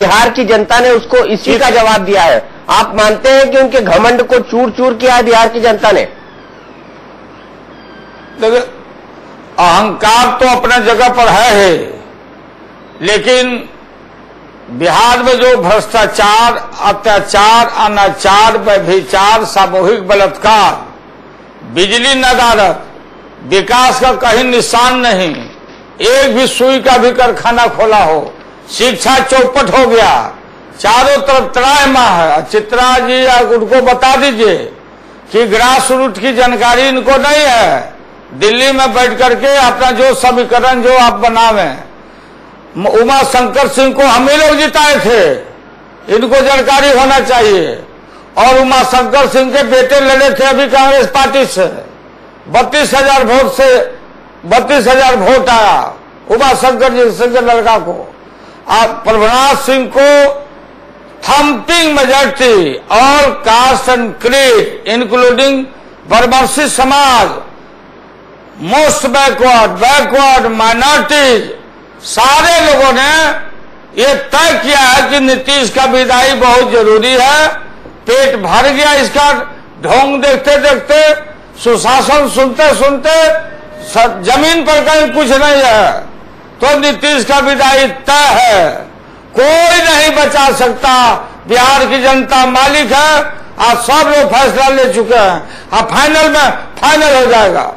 बिहार की जनता ने उसको इसी का जवाब दिया है। आप मानते हैं कि उनके घमंड को चूर चूर किया है बिहार की जनता ने? देखिए, अहंकार तो अपने जगह पर है, लेकिन बिहार में जो भ्रष्टाचार, अत्याचार, अनाचार, व्यभिचार, सामूहिक बलात्कार, बिजली नदारत, विकास का कहीं निशान नहीं, एक भी सुई का भी कारखाना खोला हो, शिक्षा चौपट हो गया, चारों तरफ त्राहिमाम है। चित्रा जी उनको बता दीजिए कि ग्रास रूट की जानकारी इनको नहीं है। दिल्ली में बैठ करके अपना जो समीकरण जो आप बनावे, उमा शंकर सिंह को हम ही लोग जिताए थे, इनको जानकारी होना चाहिए। और उमा शंकर सिंह के बेटे लड़े थे अभी कांग्रेस पार्टी से, 32,000 वोट से 32,000 वोट आया उमा शंकर जी सिंह के लड़का को। आप प्रभुनाथ सिंह को thumping majority, all caste and creed including Brahmarshi Samaj, most backward minorities, सारे लोगों ने ये तय किया है कि नीतीश का विदाई बहुत जरूरी है। पेट भर गया इसका ढोंग देखते देखते, सुशासन सुनते सुनते, जमीन पर कहीं कुछ नहीं है, तो नीतीश का विदाई तय है। कोई नहीं बचा सकता। बिहार की जनता मालिक है, आज सब लोग फैसला ले चुके हैं, अब फाइनल में फाइनल हो जाएगा।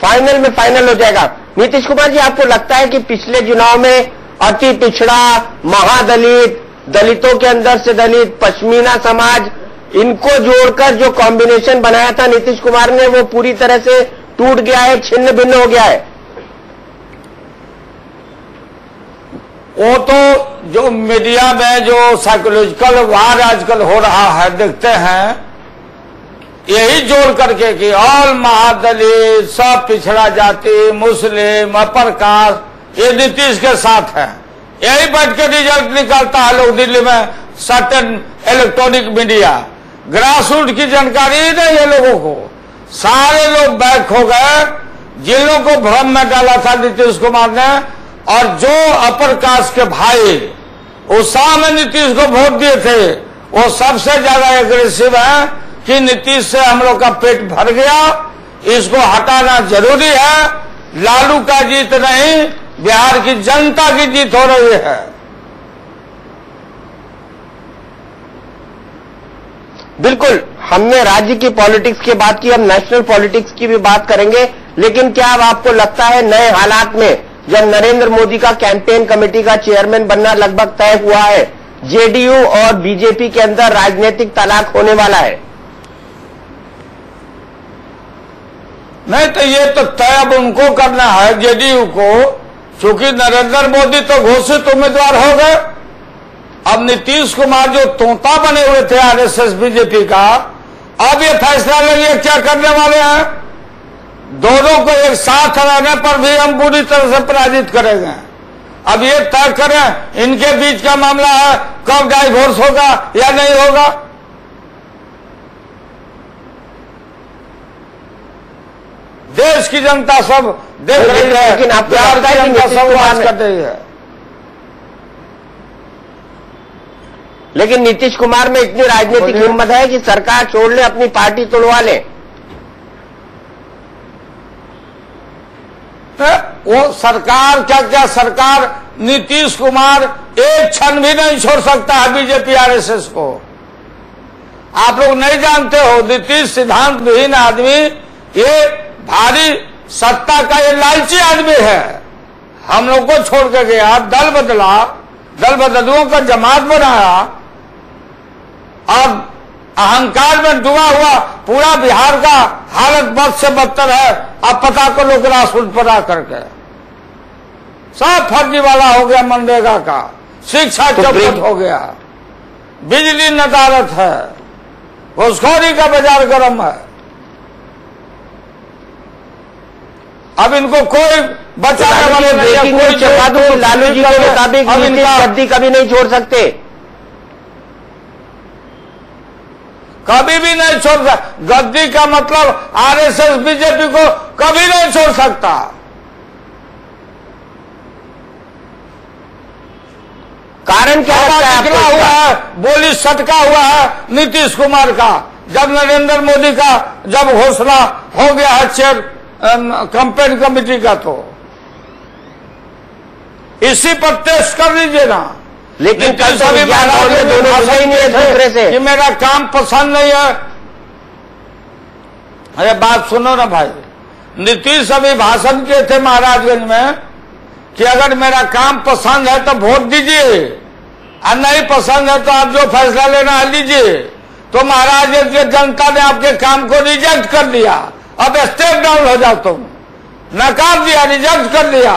फाइनल में फाइनल हो जाएगा। नीतीश कुमार जी, आपको लगता है कि पिछले चुनाव में अति पिछड़ा, महादलित, दलितों के अंदर से दलित, पश्मीना समाज, इनको जोड़कर जो कॉम्बिनेशन बनाया था नीतीश कुमार ने, वो पूरी तरह से टूट गया है, छिन्न भिन्न हो गया है? वो तो जो मीडिया में जो साइकोलॉजिकल वार आजकल हो रहा है, देखते हैं, यही जोड़ करके कि ऑल महादलित, सब पिछड़ा जाति, मुस्लिम, अपर कास्ट, ये नीतीश के साथ है। यही बैठ के रिजल्ट निकालता है लोग दिल्ली में, certain electronic media. Grass root की जानकारी ही नहीं है लोगों को। सारे लोग बैक हो गए, जिन लोगों को भ्रम में डाला था नीतीश कुमार ने, और जो अपर कास्ट के भाई उत्साह में नीतीश को वोट दिए थे, वो सबसे ज्यादा एग्रेसिव है कि नीतीश से हम लोग का पेट भर गया, इसको हटाना जरूरी है। लालू का जीत नहीं, बिहार की जनता की जीत हो रही है। बिल्कुल, हमने राज्य की पॉलिटिक्स की बात की, हम नेशनल पॉलिटिक्स की भी बात करेंगे। लेकिन क्या अब आपको लगता है नए हालात में, जब नरेंद्र मोदी का कैंपेन कमेटी का चेयरमैन बनना लगभग तय हुआ है, जेडीयू और बीजेपी के अंदर राजनीतिक तलाक होने वाला है? नहीं, तो ये तो तय अब उनको करना है, जेडीयू को, क्योंकि नरेंद्र मोदी तो घोषित उम्मीदवार हो गए। अब नीतीश कुमार जो तोता बने हुए थे आरएसएस बीजेपी का, अब ये फैसला लेंगे क्या करने वाले हैं। दोनों को एक साथ रहने पर भी हम पूरी तरह से पराजित करेंगे। अब ये तय करें, इनके बीच का मामला है, कब डाइवोर्स होगा या नहीं होगा। देश की जनता सब देख रही है, लेकिन आपको लगता है कि नीतीश कुमार कर रही है। लेकिन नीतीश कुमार में इतनी राजनीतिक हिम्मत है कि सरकार छोड़ ले, अपनी पार्टी तोड़वा ले? वो सरकार क्या सरकार नीतीश कुमार एक क्षण भी नहीं छोड़ सकता है बीजेपी आरएसएस को। आप लोग नहीं जानते हो, नीतीश सिद्धांत विहीन आदमी, ये भारी सत्ता का ये लालची आदमी है। हम लोग को छोड़ के गया, दल बदला, दल बदलुओं का जमात बनाया, अब अहंकार में डूबा हुआ पूरा बिहार का हालत बद से बदतर है। अब पता कर लो ग्रास रूट पर आकर के सब फर्जी वाला हो गया, मनरेगा का, शिक्षा चौपट हो गया, बिजली नदारत है, घुसखोरी का बाजार गर्म है। अब इनको कोई बचाने वाले नहीं, कोई लालू जी के मुताबिक गद्दी कभी नहीं छोड़ सकते, कभी भी नहीं छोड़ सकता। गद्दी का मतलब आरएसएस बीजेपी को कभी नहीं छोड़ सकता। कारण क्या लगता है निकला हुआ है, बोली सटका हुआ है नीतीश कुमार का। जब नरेंद्र मोदी का जब घोषणा हो गया है चेयर कैंपेन कमेटी का, तो इसी पर टेस्ट कर लीजिए ना। लेकिन कल तो दोनों ही नहीं है दूसरे से कि मेरा काम पसंद नहीं है। अरे बात सुनो ना भाई, नीतीश अभी भाषण किए थे महाराजगंज में कि अगर मेरा काम पसंद है तो वोट दीजिए, और नहीं पसंद है तो आप जो फैसला लेना है लीजिए। तो महाराजगंज की जनता ने आपके काम को रिजेक्ट कर दिया। अब स्टेप डाउन हो जाओ, तुम नकार दिया, रिजेक्ट कर दिया।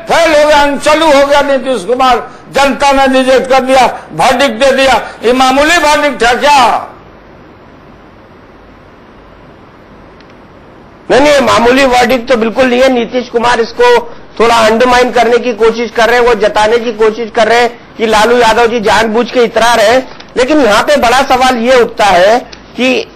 फेल हो गया, चालू हो गया नीतीश कुमार, जनता ने रिजेक्ट कर दिया, वर्डिक्ट दे दिया। ये मामूली वर्डिक्ट है क्या? नहीं, मामूली वर्डिक्ट तो बिल्कुल नहीं है। नीतीश कुमार इसको थोड़ा अंडरमाइन करने की कोशिश कर रहे हैं, वो जताने की कोशिश कर रहे हैं कि लालू यादव जी जानबूझ के इतरा रहे। लेकिन यहाँ पे बड़ा सवाल ये उठता है कि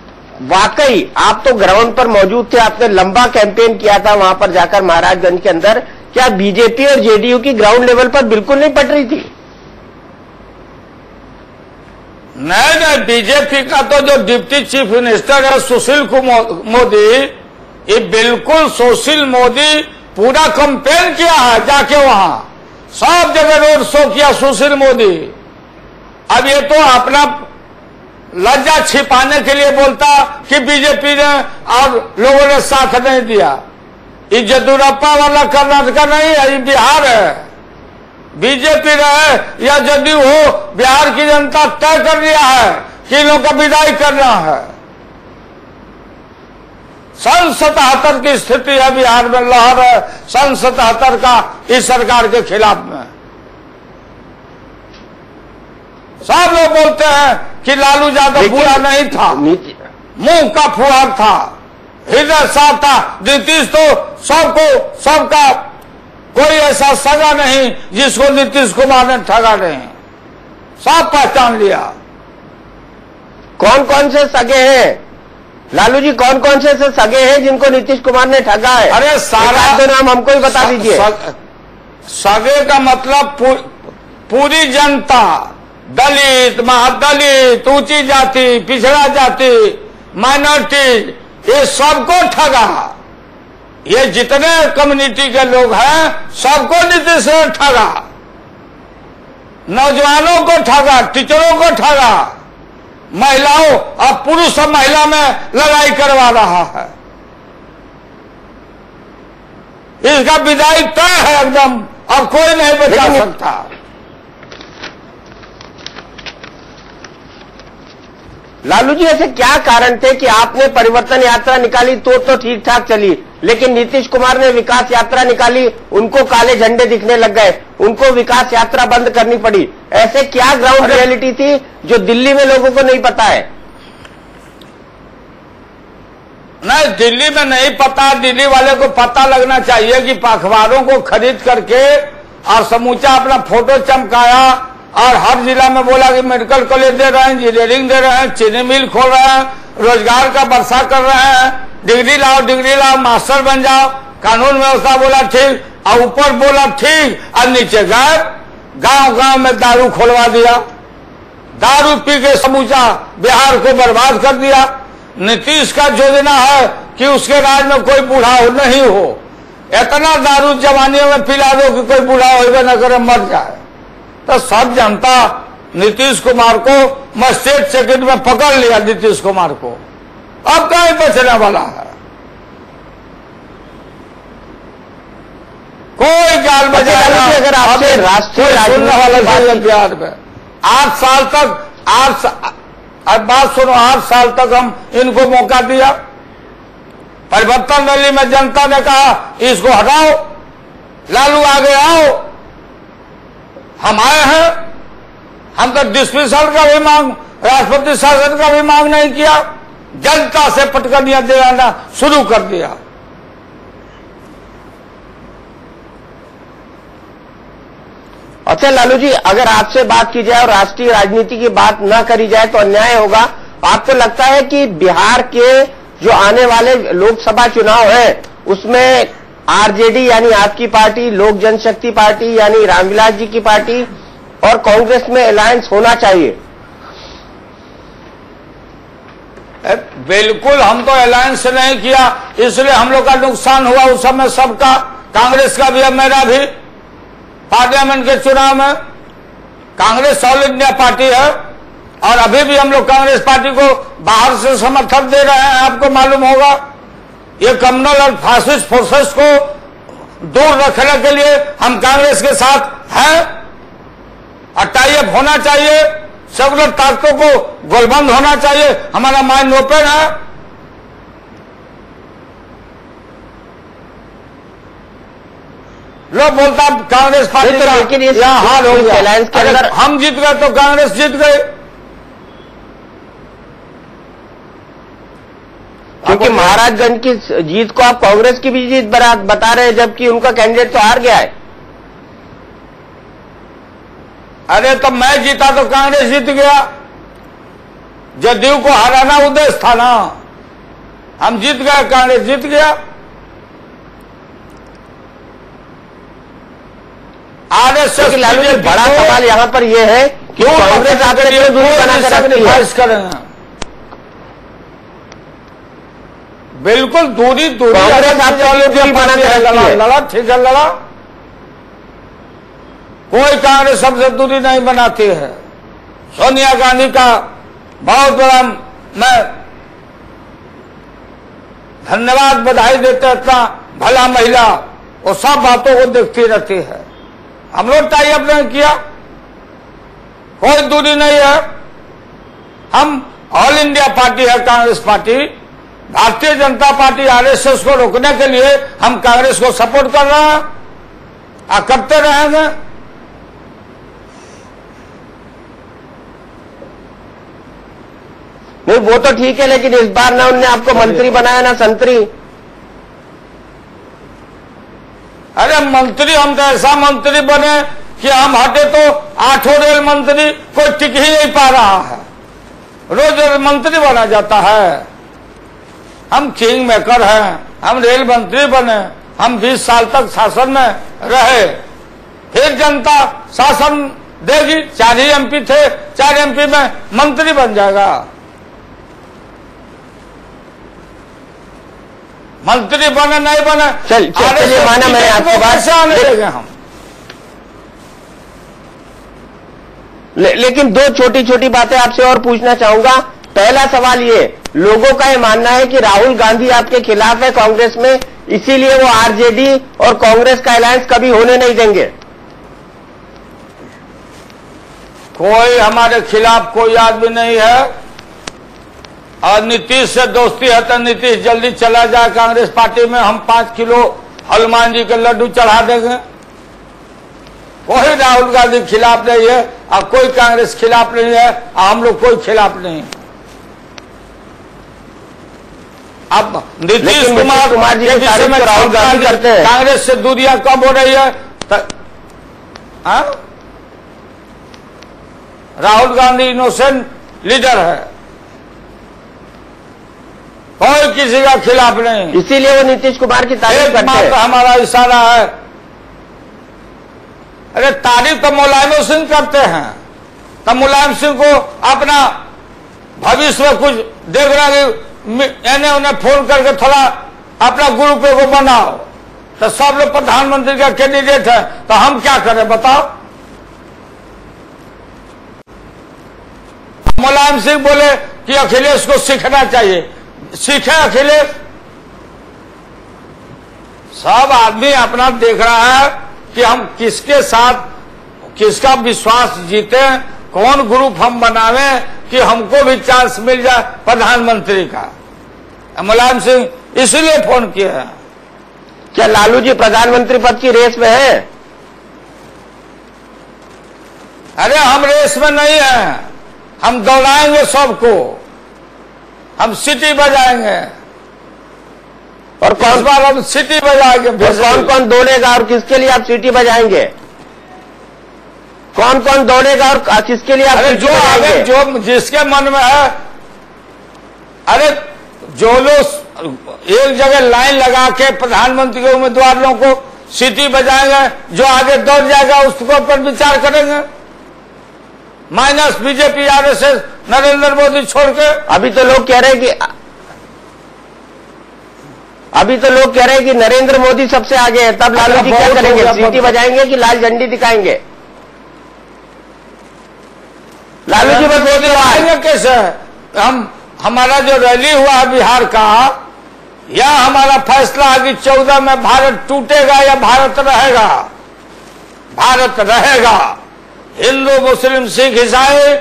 वाकई आप तो ग्राउंड पर मौजूद थे, आपने लंबा कैंपेन किया था वहां पर जाकर महाराजगंज के अंदर। क्या बीजेपी और जेडीयू की ग्राउंड लेवल पर बिल्कुल नहीं पट रही थी? नहीं, बीजेपी का तो जो डिप्टी चीफ मिनिस्टर है सुशील मोदी, ये बिल्कुल सुशील मोदी पूरा कैंपेन किया है, जाके वहां सब जगह रोड शो किया सुशील मोदी। अब ये तो अपना लज्जा छिपाने के लिए बोलता कि बीजेपी ने और लोगों ने साथ नहीं दिया। ये येदियुरप्पा वाला कर्नाटका नहीं है, ये बिहार है। बीजेपी रहे या जदयू हो, बिहार की जनता तय कर दिया है कि इन लोगों का विदाई करना है। सन 77 की स्थिति है बिहार में, लहर है सन 77 का इस सरकार के खिलाफ में। सब लोग बोलते हैं कि लालू यादव बुरा नहीं था, मुंह का फुहार था, हृदय साफ था। नीतीश तो सबका कोई ऐसा सगा नहीं जिसको नीतीश कुमार ने ठगा नहीं, सब पहचान लिया। कौन कौन से सगे हैं लालू जी, कौन कौन से सगे हैं जिनको नीतीश कुमार ने ठगा है? अरे सारा तो नाम हमको ही बता दीजिए। सगे का मतलब पूरी जनता, दलित, महादलित, ऊंची जाति, पिछड़ा जाति, माइनॉरिटी, ये सबको ठगा। ये जितने कम्युनिटी के लोग हैं सबको नीतीश ने ठगा। नौजवानों को ठगा, टीचरों को ठगा, महिलाओं और पुरुष और महिला में लड़ाई करवा रहा है। इसका विदाई तय है एकदम, अब कोई नहीं बचा सकता। लालू जी, ऐसे क्या कारण थे कि आपने परिवर्तन यात्रा निकाली तो ठीक ठाक चली, लेकिन नीतीश कुमार ने विकास यात्रा निकाली, उनको काले झंडे दिखने लग गए, उनको विकास यात्रा बंद करनी पड़ी? ऐसे क्या ग्राउंड रियलिटी थी जो दिल्ली में लोगों को नहीं पता है? नहीं, दिल्ली में नहीं पता। दिल्ली वाले को पता लगना चाहिए कि अखबारों को खरीद करके और समूचा अपना फोटो चमकाया और हर जिला में बोला कि मेडिकल कॉलेज दे रहे हैं, इंजीनियरिंग दे रहे हैं, चीनी मिल खोल रहे हैं, रोजगार का वर्षा कर रहे हैं, डिग्री लाओ, मास्टर बन जाओ, कानून व्यवस्था बोला ठीक, और ऊपर बोला ठीक, और नीचे गांव गांव में दारू खोलवा दिया। दारू पी के समूचा बिहार को बर्बाद कर दिया। नीतीश का योजना है कि उसके राज में कोई बूढ़ा नहीं हो, इतना दारू जवानियों में पिला दो कि कोई बूढ़ा होगा न करे, मर जाए। तो सब जनता नीतीश कुमार को मस्जिद सेकंड में पकड़ लिया। नीतीश कुमार को अब कहीं बचने वाला है? कोई गाल बजाएगा अगर आपसे राष्ट्रीय सुनने वाला बिहार में 8 साल तक, अब बात सुनो, 8 साल तक हम इनको मौका दिया। परिवर्तन रैली में जनता ने कहा इसको हटाओ, लालू आगे आओ, हम आए हैं। हम तो डिस्मिसल का भी मांग, राष्ट्रपति शासन का भी मांग नहीं किया, जनता से पटकनियां दिलाना शुरू कर दिया। अच्छा लालू जी, अगर आपसे बात की जाए और राष्ट्रीय राजनीति की बात न करी जाए तो अन्याय होगा। आपको लगता है कि बिहार के जो आने वाले लोकसभा चुनाव हैं उसमें आरजेडी यानी आपकी पार्टी, लोक जनशक्ति पार्टी यानी रामविलास जी की पार्टी और कांग्रेस में अलायंस होना चाहिए। बिल्कुल, हम तो अलायंस नहीं किया, इसलिए हम लोग का नुकसान हुआ उस समय सबका, कांग्रेस का भी और मेरा भी। पार्लियामेंट के चुनाव में कांग्रेस ऑल इंडिया पार्टी है और अभी भी हम लोग कांग्रेस पार्टी को बाहर से समर्थन दे रहे हैं। आपको मालूम होगा, ये कम्युनल और फासिस्ट फोर्सेस को दूर रखने के लिए हम कांग्रेस के साथ हैं और टाई अप होना चाहिए, सेकुलर ताकतों को गोलबंद होना चाहिए। हमारा माइंड ओपन है। लोग बोलता कांग्रेस पार्टी का लेकिन यहाँ हार हो गया, अलायंस के अंदर हम जीत गए तो कांग्रेस जीत गए, क्योंकि महाराजगंज की जीत को आप कांग्रेस की भी जीत बता रहे हैं, जबकि उनका कैंडिडेट तो हार गया है। अरे तो मैं जीता तो कांग्रेस जीत गया, जदयू को हराना उद्देश्य था ना, हम जीत गए, कांग्रेस जीत गया। आरएसएस लालू जी, बड़ा सवाल यहाँ पर यह है कि कांग्रेस आपके लिए दूरी बनाकर रखती है। करेंगे बिल्कुल दूरी कांग्रेस आपके दूरी बनाकर रखती है। लड़ा ठीक है, लड़ा, कोई कांग्रेस सबसे दूरी नहीं बनाती है। सोनिया गांधी का बहुत बड़ा मैं धन्यवाद, बधाई देते, इतना भला महिला, वो सब बातों को देखती रहती है। हम लोग टाई अप नहीं किया, कोई दूरी नहीं है। हम ऑल इंडिया पार्टी है Congress party, Bharatiya Janata party RSS को रोकने के लिए हम कांग्रेस को सपोर्ट कर रहे हैं और करते रहेंगे। नहीं, वो तो ठीक है, लेकिन इस बार ना उनने आपको मंत्री बनाया ना संतरी। अरे मंत्री, हम तो ऐसा मंत्री बने कि हम हटे तो 8 रेल मंत्री कोई टिक ही नहीं पा रहा है, रोज मंत्री बना जाता है। हम किंग मेकर हैं, हम रेल मंत्री बने, हम 20 साल तक शासन में रहे, फिर जनता शासन देगी। 4 ही एमपी थे, 4 एमपी में मंत्री बन जाएगा। मंत्री बने नहीं बने, चलिए माना मैंने आपकी बात, आने देंगे हम। लेकिन 2 छोटी छोटी बातें आपसे और पूछना चाहूंगा। पहला सवाल ये, लोगों का ये मानना है कि राहुल गांधी आपके खिलाफ है कांग्रेस में, इसीलिए वो आरजेडी और कांग्रेस का अलायंस कभी होने नहीं देंगे। कोई हमारे खिलाफ कोई आदमी नहीं है, और नीतीश से दोस्ती है तो नीतीश जल्दी चला जाए कांग्रेस पार्टी में, हम 5 किलो हनुमान जी के लड्डू चढ़ा देंगे। कोई राहुल गांधी खिलाफ नहीं है और कोई कांग्रेस खिलाफ नहीं है, और हम लोग कोई खिलाफ नहीं। अब नीतीश कुमार जी के विषय में राहुल गांधी करते हैं, कांग्रेस से दूरियां कम हो रही है। राहुल गांधी इनोसेंट लीडर है, कोई किसी का खिलाफ नहीं, इसीलिए वो नीतीश कुमार की तारीफ करते हैं। हमारा इशारा है। अरे तारीफ तो मुलायम सिंह करते हैं, तो मुलायम सिंह को अपना भविष्य में कुछ देख रहा है, इन्हें उन्हें फोन करके थोड़ा अपना ग्रुप को बनाओ, तो सब लोग प्रधानमंत्री का कैंडिडेट है, तो हम क्या करें बताओ। मुलायम सिंह बोले कि अखिलेश को सीखना चाहिए, सीखे अखिलेश। सब आदमी अपना देख रहा है कि हम किसके साथ, किसका विश्वास जीते, कौन ग्रुप हम बनावे कि हमको भी चांस मिल जाए प्रधानमंत्री का। मुलायम सिंह इसलिए फोन किया है। क्या लालू जी प्रधानमंत्री पद की रेस में है? अरे हम रेस में नहीं है, हम दौड़ाएंगे सबको, हम सिटी बजाएंगे, और कौन बार हम सिटी बजाएंगे। कौन कौन दौड़ेगा और किसके लिए आप सिटी बजाएंगे? कौन कौन दौड़ेगा और किसके लिए आप सिटी बजाएंगे? जो जिसके मन में है, अरे जो लोग एक जगह लाइन लगा के प्रधानमंत्री के उम्मीदवार लोगों को सीटी बजाएंगे, जो आगे दौड़ जाएगा उसको पर विचार करेंगे, minus BJP RSS Narendra Modi छोड़ के। अभी तो लोग कह रहे हैं कि नरेंद्र मोदी सबसे आगे है, तब लालू जी क्या करेंगे? सीटी बजाएंगे कि लाल झंडी दिखाएंगे? लालू जी बस मोदी आएंगे कैसे? हमारा जो रैली हुआ है बिहार का, यह हमारा फैसला है कि 14 में भारत टूटेगा या भारत रहेगा। भारत रहेगा। हिंदू मुस्लिम सिख ईसाई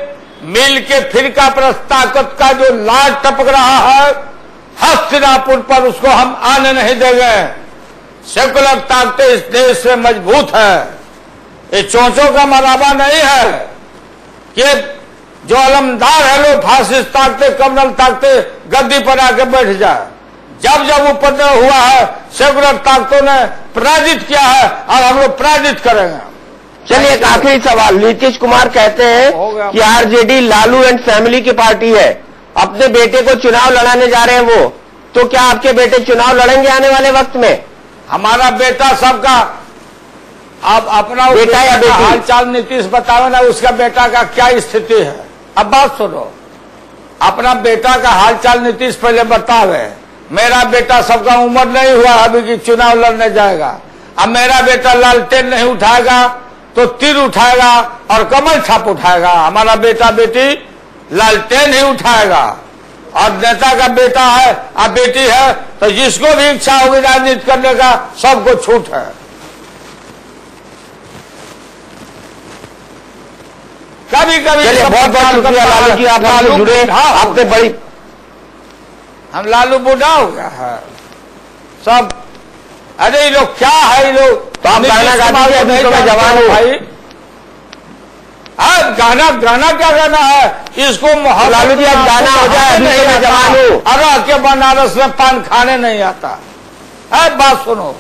मिल के फिरका परस्त ताकत का जो लाल टपक रहा है हस्तिनापुर पर, उसको हम आने नहीं देंगे। सेकुलर ताकतें इस देश में मजबूत है। ये चोंचों का मराबा नहीं है कि जो अलमदार है लोग फासिस्ट ताकतें, कम्युनल ताकतें गद्दी पर आके बैठ जाए। जब जब उपद्रव हुआ है सेकुलर ताकतों ने पराजित किया है और हम लोग पराजित करेंगे। चलिए एक आखिरी सवाल। नीतीश कुमार कहते हैं कि आरजेडी लालू एंड फैमिली की पार्टी है, अपने बेटे को चुनाव लड़ाने जा रहे हैं वो, तो क्या आपके बेटे चुनाव लड़ेंगे आने वाले वक्त में? हमारा बेटा सबका, आप अपना बेटा या बेटी हालचाल नीतीश बताओ ना, उसका बेटा का क्या स्थिति है। अब बात सुनो, अपना बेटा का हालचाल नीतीश पहले बतावे। मेरा बेटा सबका उम्र नहीं हुआ अभी कि चुनाव लड़ने जाएगा। अब मेरा बेटा लालटेन नहीं उठाएगा तो तीर उठाएगा और कमल छाप उठाएगा। हमारा बेटा बेटी लालटेन ही उठाएगा। और नेता का बेटा है और बेटी है तो जिसको भी इच्छा होगी राजनीति करने का, सबको छूट है। कभी कभी बहुत बहुत शुक्रिया लालू जी, आप लालू जुड़े, आपने बड़ी, हम लालू बूढ़ा हो गया है सब। अरे ये लोग क्या है, ये लोग तो आप गाना गाते हैं, अभी तो मैं जवान हूं भाई। गाना क्या गाना है इसको? लालू जी अब गाना हो जाए, अभी तो मैं जवान हूं। अरे के बनारस में पान खाने नहीं आता है। बात सुनो,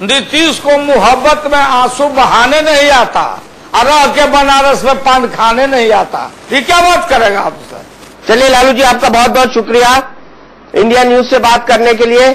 नीतीश को मोहब्बत में आंसू बहाने नहीं आता, अरे के बनारस में पान खाने नहीं आता। ये क्या बात करेगा आपसे? चलिए लालू जी, आपका बहुत बहुत शुक्रिया इंडिया न्यूज से बात करने के लिए।